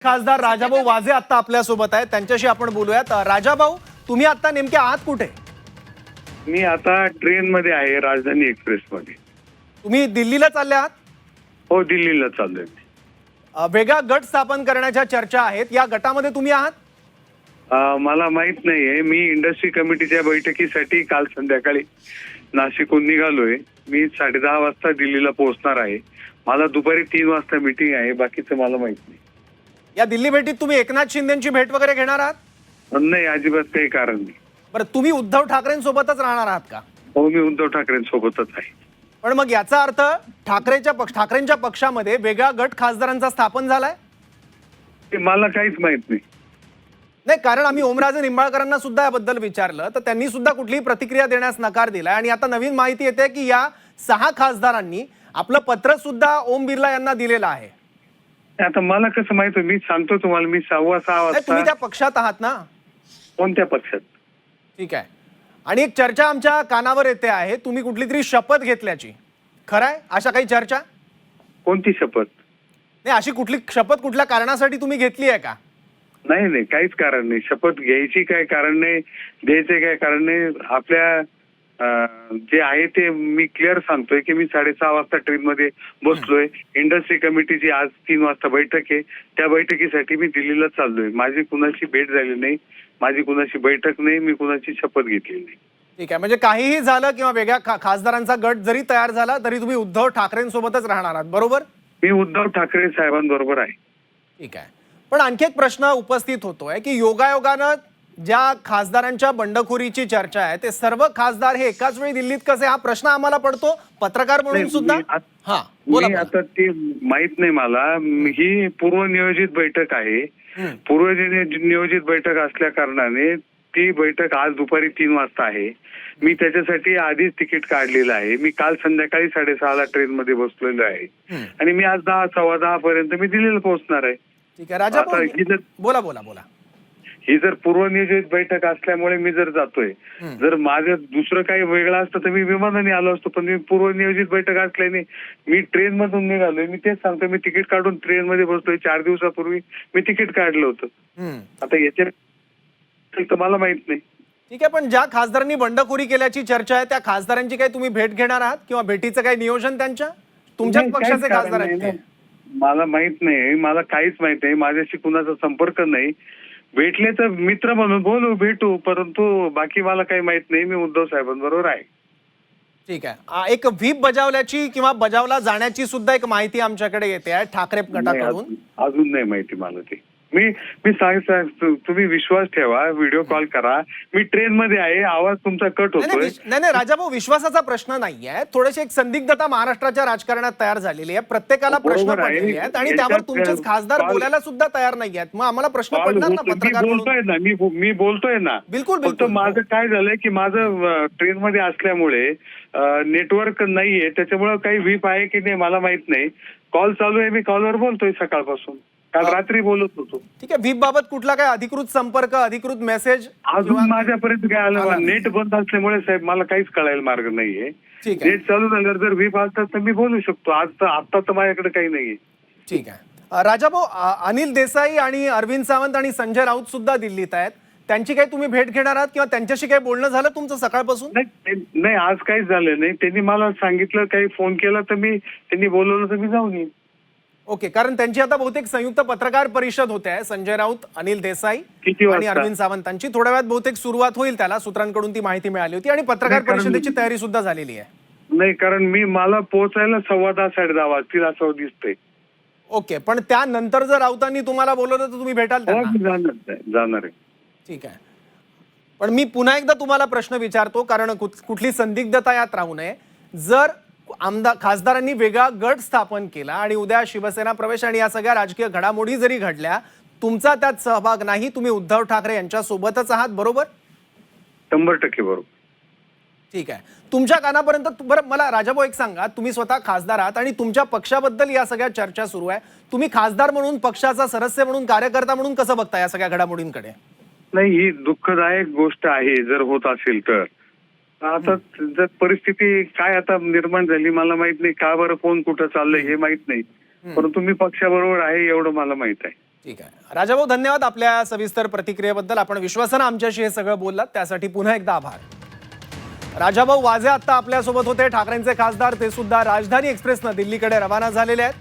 खासदार राजाभाऊ वाजे आता आपल्या सोबत आहेत, त्यांच्याशी आपण बोलूयात. राजाभाऊ, तुम्ही आता नेमके आहात कुठे? मी आता ट्रेन मध्ये आहे, राजधानी एक्सप्रेस मध्ये. तुम्ही दिल्लीला चालले आहात? हो, दिल्लीला चाललोय मी. वेगळा गट स्थापन करण्याच्या चर्चा आहेत, या गटामध्ये तुम्ही आहात? मला माहित नाहीये. मी इंडस्ट्री कमिटीच्या बैठकीसाठी काल संध्याकाळी नाशिकहून निघालोय. मी 10:30 वाजता दिल्लीला पोहोचणार आहे. मला दुपारी 3 वाजता मीटिंग आहे. बाकीचं मला माहित नाही. या दिल्ली भेटीत तुम्ही एकनाथ शिंदेची भेट वगैरे घेणार आहात? नाही, अजिबात काही कारण नाही. बरं, तुम्ही उद्धव ठाकरेंसोबतच राहणार आहात का? हो, मी उद्धव ठाकरेंसोबतच आहे. पण मग याचा अर्थ ठाकरेंच्या पक्षामध्ये वेगळा गट खासदारांचा स्थापन झालाय? ते मला काहीच माहित नाही. नाही, कारण आम्ही ओमराजे निंबाळकरांना सुद्धा याबद्दल विचारलं तर त्यांनी सुद्धा कुठलीही प्रतिक्रिया देण्यास नकार दिलाय. आणि आता नवीन माहिती येते की या 6 खासदारांनी आपलं पत्र सुद्धा ओम बिर्ला यांना दिलेलं आहे. आता मला कसं माहित? मी सांगतो तुम्हाला, मी 6:15 वाजता. तुम्ही त्या पक्षात आहात ना? कोणत्या पक्षात? ठीक आहे. आणि एक चर्चा आमच्या कानावर येते आहे, तुम्ही कुठली तरी शपथ घेतल्याची. खरं आहे अशा काही चर्चा? कोणती शपथ? नाही, अशी कुठली शपथ कुठल्या कारणासाठी तुम्ही घेतली आहे का? नाही, काहीच कारण नाही. शपथ घ्यायची काय कारण नाही, द्यायचे काय कारण नाही. आपल्या जे आहे ते मी क्लिअर सांगतोय की मी 6:30 वाजता ट्रेन मध्ये बसलोय. इंडस्ट्री कमिटीची आज 3 वाजता बैठक आहे. त्या बैठकीसाठी मी दिल्लीला चाललोय. माझी कुणाची भेट झाली नाही, माझी कुणाची बैठक नाही, मी कुणाची शपथ घेतलेली नाही. ठीक आहे, म्हणजे काहीही झालं किंवा वेगळ्या खासदारांचा गट जरी तयार झाला तरी तुम्ही उद्धव ठाकरेंसोबतच राहणार आहात, बरोबर? मी उद्धव ठाकरे साहेबांबरोबर आहे. ठीक आहे. पण आणखी एक प्रश्न उपस्थित होतोय की योगायोगानं ज्या खासदारांच्या बंडखोरीची चर्चा आहे ते सर्व खासदार हे एकाच वेळी दिल्लीत कसे, हा प्रश्न आम्हाला पडतो पत्रकार म्हणून सुद्धा. मी आता ते माहित नाही मला. ही पूर्वनियोजित बैठक आहे. पूर्वनियोजित बैठक असल्या कारणाने ती बैठक आज दुपारी 3 वाजता आहे. मी त्याच्यासाठी आधीच तिकीट काढलेलं आहे. मी काल संध्याकाळी 6:30ला ट्रेन मध्ये बसलेलो आहे आणि मी आज 10, 10:15 पर्यंत मी दिल्लीला पोहोचणार आहे. ठीक आहे राजा, बोला बोला बोला. ही जर पूर्वनियोजित बैठक असल्यामुळे मी जर जातोय, जर माझं दुसरं काही वेगळं असतं तर मी विमानाने आलो असतो. पण मी पूर्वनियोजित बैठक असल्याने मी ट्रेन मधून निघालोय. मी तेच सांगतोय, मी तिकीट काढून ट्रेन मध्ये बसलोय. 4 दिवसापूर्वी मी तिकीट काढलं होतं. आता याच्या मला माहित नाही. ठीक आहे, पण ज्या खासदारांनी बंडखोरी केल्याची चर्चा आहे त्या खासदारांची काही तुम्ही भेट घेणार आहात किंवा भेटीचं काही नियोजन त्यांच्या तुमच्याच पक्षाचे खासदार आहेत? मला माहित नाही, मला काहीच माहित नाही. माझ्याशी कुणाचा संपर्क नाही. भेटले तर मित्र म्हणून बोलू, भेटू, परंतु बाकी मला काही माहित नाही. मी उद्धव साहेबांबरोबर आहे. ठीक आहे. एक व्हीप बजावल्याची किंवा बजावला जाण्याची सुद्धा एक माहिती आमच्याकडे येते आहे ठाकरे गटाकडून. अजून नाही माहिती मला ती. मी सांगतो, तुम्ही विश्वास ठेवा, व्हिडिओ कॉल करा. मी ट्रेन मध्ये आहे, आवाज तुमचा कट होतोय. नाही राजाभाऊ, विश्वासाचा प्रश्न नाहीये. थोडीशी एक संदिग्धता महाराष्ट्राच्या राजकारणात तयार झालेली आहे. प्रत्येकाला प्रश्न पडलेले आहेत आणि त्यावर तुमचेच खासदार बोलायला सुद्धा तयार नाही आहेत. मग आम्हाला प्रश्न पडणार ना पत्रकार म्हणून. मी बोलतोय ना. बिलकुल फक्त माझं काय झालंय की माझं ट्रेन मध्ये असल्यामुळे नेटवर्क नाहीये, त्याच्यामुळे काही व्हीप आहे की नाही मला माहित नाही. कॉल चालू आहे, मी कॉलवर बोलतोय सकाळपासून. काल रात्री बोलत होतो. ठीक आहे. व्हीप बाबत कुठला काय अधिकृत संपर्क, अधिकृत मेसेज अजून माझ्यापर्यंत काय आलं? नेट बंद असल्यामुळे साहेब मला काहीच कळायला मार्ग नाहीये. नेट चालू झाल्यावर जर व्हीप असतात तर मी बोलू शकतो. आता तर माझ्याकडे काही नाहीये. ठीक आहे. राजाभाऊ, अनिल देसाई आणि अरविंद सावंत आणि संजय राऊत सुद्धा दिल्लीत आहेत. त्यांची काही तुम्ही भेट घेणार आहात किंवा त्यांच्याशी काही बोलणं झालं तुमचं सकाळपासून? नाही, आज काहीच झालं नाही. त्यांनी मला सांगितलं, काही फोन केला तर त्यांनी बोलवलं तर मी जाऊन येईन. ओके, कारण त्यांची आता बहुतेक संयुक्त पत्रकार परिषद होते आहे. संजय राऊत, अनिल देसाई आणि अरविंद सावंतांची थोड्या वेळात बहुतेक सुरुवात होईल. त्याला सूत्रांकडून ती माहिती मिळाली होती आणि पत्रकार परिषदेची तयारी सुद्धा झालेली आहे. नाही, कारण मला पोहोचायला 10:15, 10:30 वाजतील असं दिसतंय. ओके, पण त्यानंतर जर राऊतांनी तुम्हाला बोलवलं तर तुम्ही भेटाल त्यांना? जाणार आहे. ठीक आहे. पण मी पुन्हा एकदा तुम्हाला प्रश्न विचारतो, कारण कुठली संदिग्धता यात राहू नये. जर खासदारांनी वेगळा गट स्थापन केला आणि उद्या शिवसेना प्रवेश आणि या सगळ्या राजकीय घडामोडी जरी घडल्या, तुमचा त्यात सहभाग नाही, तुम्ही उद्धव ठाकरे यांच्या सोबतच आहात, बरोबर? 100% बरोबर. ठीक आहे. तुमच्या कानापर्यंत बरं मला राजाभाऊ एक सांगा, तुम्ही स्वतः खासदार आहात आणि तुमच्या पक्षाबद्दल या सगळ्या चर्चा सुरू आहे. तुम्ही खासदार म्हणून, पक्षाचा सदस्य म्हणून, कार्यकर्ता म्हणून कसं बघता या सगळ्या घडामोडींकडे? नाही, ही दुःखदायक गोष्ट आहे जर होत असेल तर. आता जर परिस्थिती काय आता निर्माण झाली मला माहित नाही. का बरं, कोण कुठं चाललंय हे माहित नाही, परंतु मी पक्षाबरोबर आहे एवढं मला माहित आहे. ठीक आहे राजाभाऊ, धन्यवाद आपल्या सविस्तर प्रतिक्रियेबद्दल. आपण विश्वासानं आमच्याशी हे सगळं बोललात त्यासाठी पुन्हा एकदा आभार. राजाभाऊ वाजे आता आपल्यासोबत होते. ठाकरेंचे खासदार ते सुद्धा राजधानी एक्सप्रेसनं दिल्लीकडे रवाना झालेले आहेत.